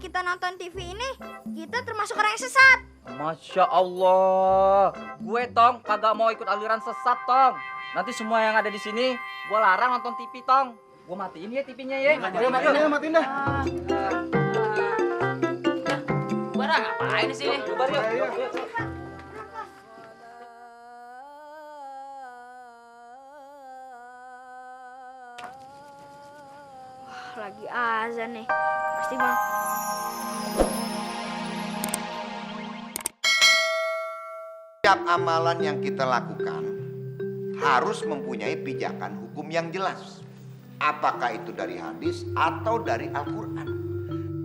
kita nonton TV ini, kita termasuk orang yang sesat. Masya Allah. Gue Tong kagak mau ikut aliran sesat Tong. Nanti semua yang ada di sini gue larang nonton TV Tong. Gue matiin ya TV-nya ya. Matiin dah. Barang ngapain di sini? Bubar yuk. Lagi azan nih. Pasti bang. Setiap amalan yang kita lakukan harus mempunyai pijakan hukum yang jelas. Apakah itu dari hadis atau dari Al-Quran.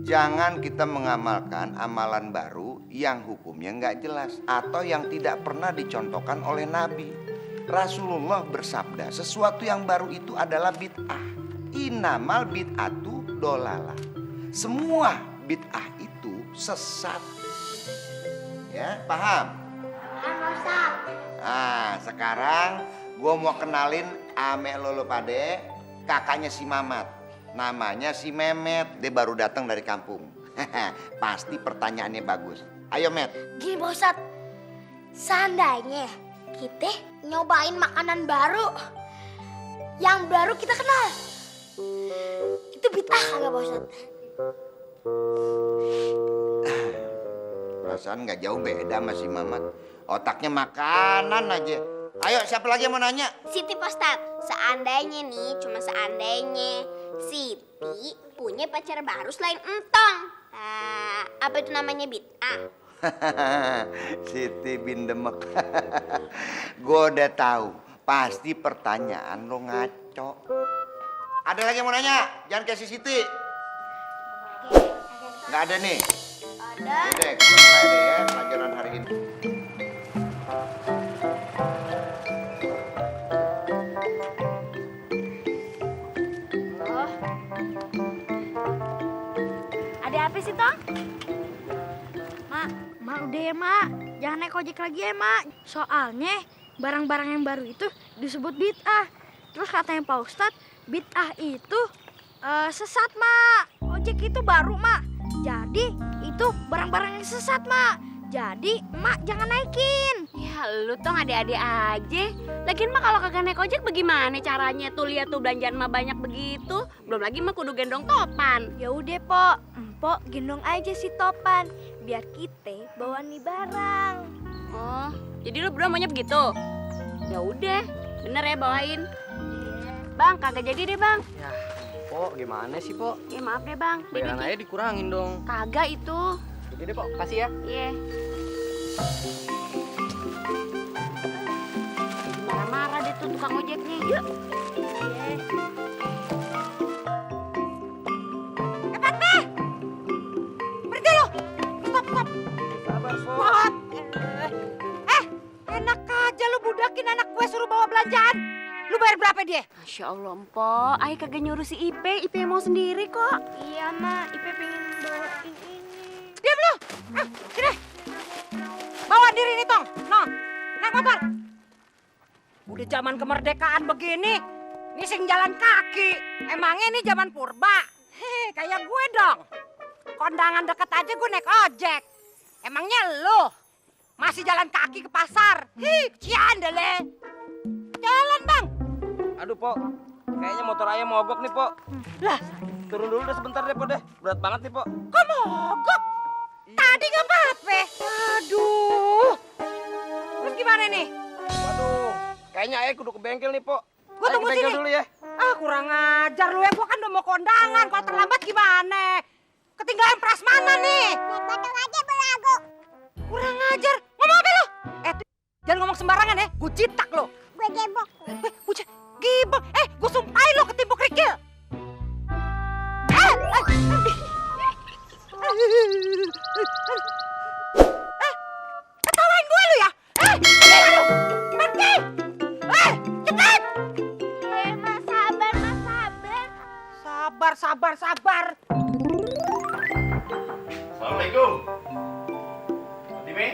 Jangan kita mengamalkan amalan baru yang hukumnya nggak jelas atau yang tidak pernah dicontohkan oleh Nabi. Rasulullah bersabda, sesuatu yang baru itu adalah bid'ah. Innamal bid'atu dolalah. Semua bid'ah itu sesat. Ya, paham? Nah, sekarang gue mau kenalin ame lolo pade, kakaknya si Mamat. Namanya si Memet, dia baru datang dari kampung. Pasti pertanyaannya bagus. Ayo Met. Gini Pak Ustadz, seandainya kita nyobain makanan baru yang baru kita kenal, itu bid'ah kagak Pak Ustadz? Perasaan nggak jauh beda sama si Mamat. Otaknya makanan aja. Ayo, siapa lagi yang mau nanya? Siti Pak Ustadz, seandainya nih, cuma seandainya Siti punya pacar baru selain Entong, apa itu namanya bid'ah? Siti bin Demek. Gue udah tahu, pasti pertanyaan lo ngaco. Ada lagi yang mau nanya? Jangan kasih Siti. Nggak ada nih. Ada. Udah, kita mulai deh ya pelajaran hari ini. Ada apa sih Tong? Mak udah ya mak. Jangan naik ojek lagi ya mak. Soalnya barang-barang yang baru itu disebut bid'ah. Terus katanya Pak Ustadz, bid'ah itu sesat mak. Ojek itu baru mak. Jadi itu barang-barang yang sesat mak. Jadi mak jangan naikin. Ya lu Tong adik-adik aja. Lagian mah kalau kagak naik ojek bagaimana caranya tuh, lihat tuh belanjaan mah banyak begitu. Belum lagi mah kudu gendong topan. Ya udah Pok, Empok gendong aja si Topan biar kita bawa nih barang. Oh, jadi lu berdua maunya begitu? Ya udah, bener ya bawain. Bang, kagak jadi deh bang. Ya, Pok, gimana sih, Pok? Ya maaf deh bang. Bayaran Jadi aja dikurangin dong. kagak itu. Jadi deh, Pok, kasih ya. Iya. Marah-marah deh tuh tukang ojeknya. Yuk. Berhenti lo. Stop. Sabar, Pok. Stop. Enak aja lu budakin anak gue suruh bawa belanjaan. Lu bayar berapa dia? Masya Allah, Mpok. Ay kagak nyuruh si Ipe mau sendiri kok. Iya, Mak. Ipe pengen bawain ini. Diam lu. Sini. Bawa diri nih, Tong. No. Naik motor. Udah zaman kemerdekaan begini, ini sing jalan kaki. Emangnya ini zaman purba? Hei, kayak gue dong. Kondangan deket aja gue naik ojek. Emangnya lu masih jalan kaki ke pasar? Cian deh le. Jalan, Bang. Aduh, Pok. Kayaknya motor ayah mogok nih, Pok. Lah, Turun dulu deh sebentar deh, Pok deh. Berat banget nih, Pok. kok mogok? Tadi nggak apa-apa. Aduh. Terus gimana nih? Waduh, kayaknya ayah kudu ke bengkel nih, Pok. Gua Ayah tunggu ke bengkel sini. dulu ya. Ah, kurang ajar lu ya. Gua kan udah mau kondangan. Kalau terlambat gimana? Ketinggalan prasmanan nih. Naik motor aja belagu. Kurang ajar. Ngomong apa lu? Jangan ngomong sembarangan ya. Gue citak lo. Gue gebok. Bucah. Gibeng. Gue sumpahin lo ketimpuk kerikil. Ketawain gue lu ya? Pergi! Cepat! Mas sabar. Sabar. Assalamualaikum. Fatime?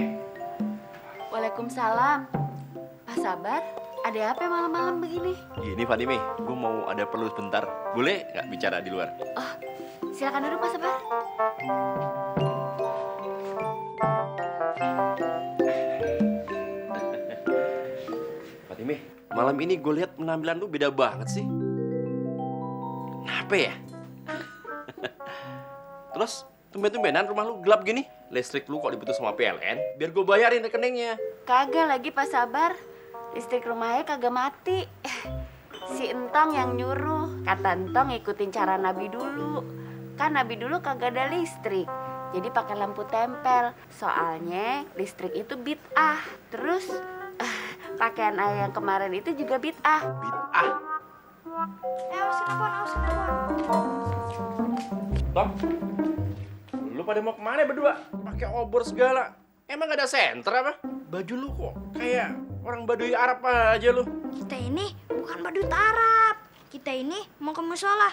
Waalaikumsalam. Pak Sabar, ada apa malam-malam begini? Gini Fatime, gue mau ada perlu sebentar. Boleh nggak bicara di luar? Silakan duduk Pak Sabar. malam ini gue lihat penampilan lu beda banget sih. Kenapa ya? Terus tumben-tumbenan rumah lu gelap gini. Listrik lu kok diputus sama PLN? Biar gue bayarin rekeningnya. Kagak lagi Pak Sabar. Listrik rumahnya kagak mati. Si Entong yang nyuruh. Kata Entong ikutin cara Nabi dulu. Kan Nabi dulu kagak ada listrik. Jadi pakai lampu tempel. Soalnya listrik itu bid'ah. Terus pakaian ayah yang kemarin itu juga bid'ah. Bid'ah. Tom, lu pada mau kemana berdua? Pakai obor segala. Emang gak ada senter apa? Baju lu kok kayak orang Baduy Arab aja lu. Kita ini bukan badut Arab. Kita ini mau ke musola.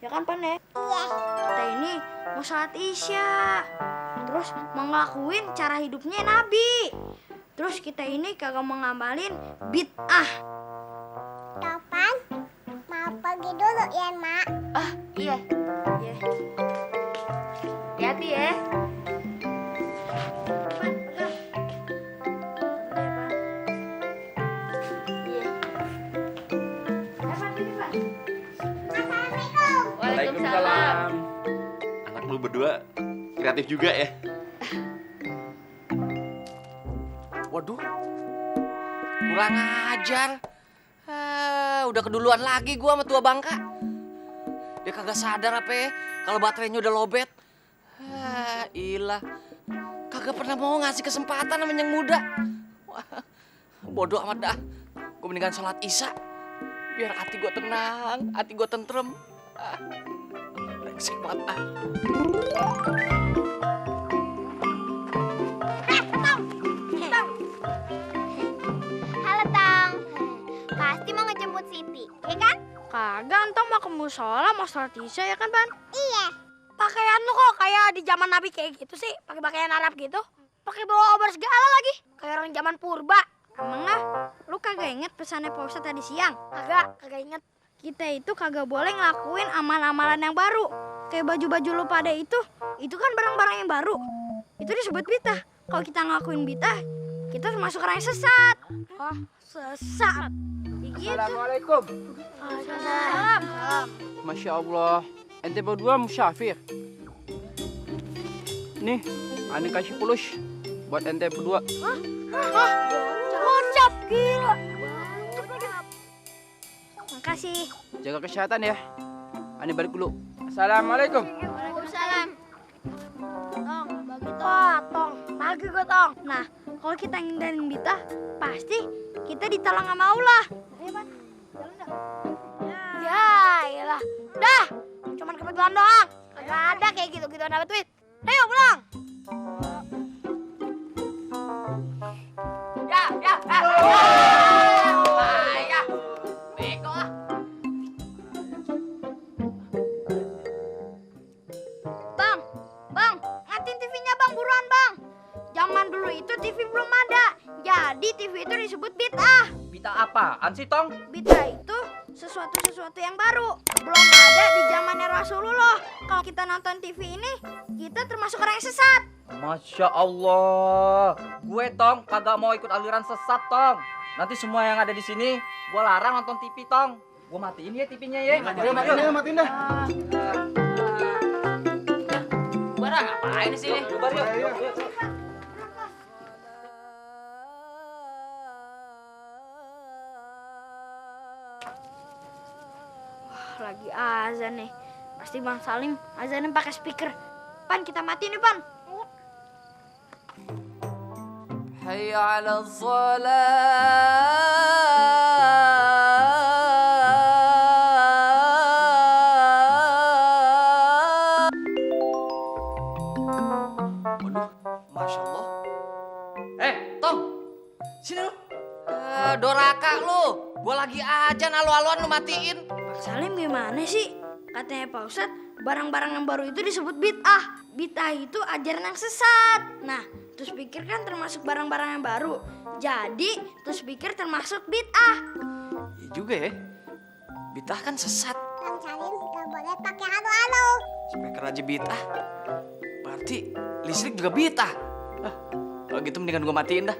Ya kan, Pan ya? Iya. Kita ini mau sholat Isya. Terus mau ngelakuin cara hidupnya Nabi. Terus kita ini kagak mau ngamalin bid'ah. Topan, mau pergi dulu ya, Mak. Ah, iya. Iya. Hati-hati ya. Pan, pegang. Iya. Pan, ini, Pan. Assalamualaikum. Waalaikumsalam. Anak lu berdua kreatif juga ya. Waduh, kurang ajar. Udah keduluan lagi gua sama tua Bangka. Dia kagak sadar apa ya kalau baterainya udah lobet. Ilah, kagak pernah mau ngasih kesempatan sama yang muda. Wah, bodoh amat dah. Gue mendingan sholat Isya biar hati gua tenang, hati gua tentrem. Brengsek banget. Halo, Tong. Pasti mau ngejemput Siti, ya kan? Kagak, Entong mau ke musola, mau sholat Isya ya kan, Pan? Iya. Pakaian lu kok kayak di zaman Nabi kayak gitu sih, pakai pakaian Arab gitu. Pakai bawa obor segala lagi, kayak orang zaman purba. Emangnya lu kagak inget pesannya Pak Ustadz tadi siang? Kagak inget. Kita itu kagak boleh ngelakuin amalan-amalan yang baru. Kayak baju-baju lu pada itu kan barang-barang yang baru. Itu disebut bid'ah. Kalau kita ngelakuin bid'ah, kita termasuk orang yang sesat. Wah, sesat. Gitu. Assalamualaikum. Waalaikumsalam. Masya Allah. Ente berdua musyafir. Nih, Ani kasih pulus buat ente berdua. Gocap, gila. Makasih. Jaga kesehatan ya. Ani balik dulu. Assalamualaikum. Waalaikumsalam. Tong, bagi tong. Bagi gue tong. Nah, kalau kita ngindarin bid'ah, pasti kita ditolong sama Allah. Ayo, Pan. Jalan dah. Ya, iyalah. Dah, cuman kebetulan doang. Kagak ada kayak gitu-gitu dapat duit. Ayo pulang. Bego ah. Bang, ngatin TV-nya bang, buruan bang. Zaman dulu itu TV belum ada, jadi TV itu disebut bid'ah. Bita apaan sih, Tong? Bid'ah itu sesuatu yang baru, belum ada di zamannya Rasulullah. Kalau kita nonton TV ini, kita termasuk orang yang sesat. Masya Allah, gue Tong kagak mau ikut aliran sesat Tong. Nanti semua yang ada di sini, gue larang nonton TV Tong. Gue matiin ya TV-nya ya. Matiin dah. Bara ngapain di sini? Bubar yuk. Lagi azan nih, pasti Bang Salim azannya pakai speaker. Pan, kita matiin nih Pan. Hayya 'ala shalah. Waduh, Masya Allah. Tong, sini lu. Doraka lu, gua lagi ajan alu-aluan lu matiin. Pak Salim gimana sih? Katanya Pak Ustadz, barang-barang yang baru itu disebut bid'ah. Bid'ah itu ajaran yang sesat. Nah, terus pikir kan termasuk barang-barang yang baru. Jadi, terus pikir termasuk bid'ah. Iya juga ya. Bid'ah kan sesat. Bang Salim nggak boleh pakai anu-anu. Speaker aja bid'ah. Berarti listrik juga bid'ah. Kalau gitu mendingan gua matiin dah.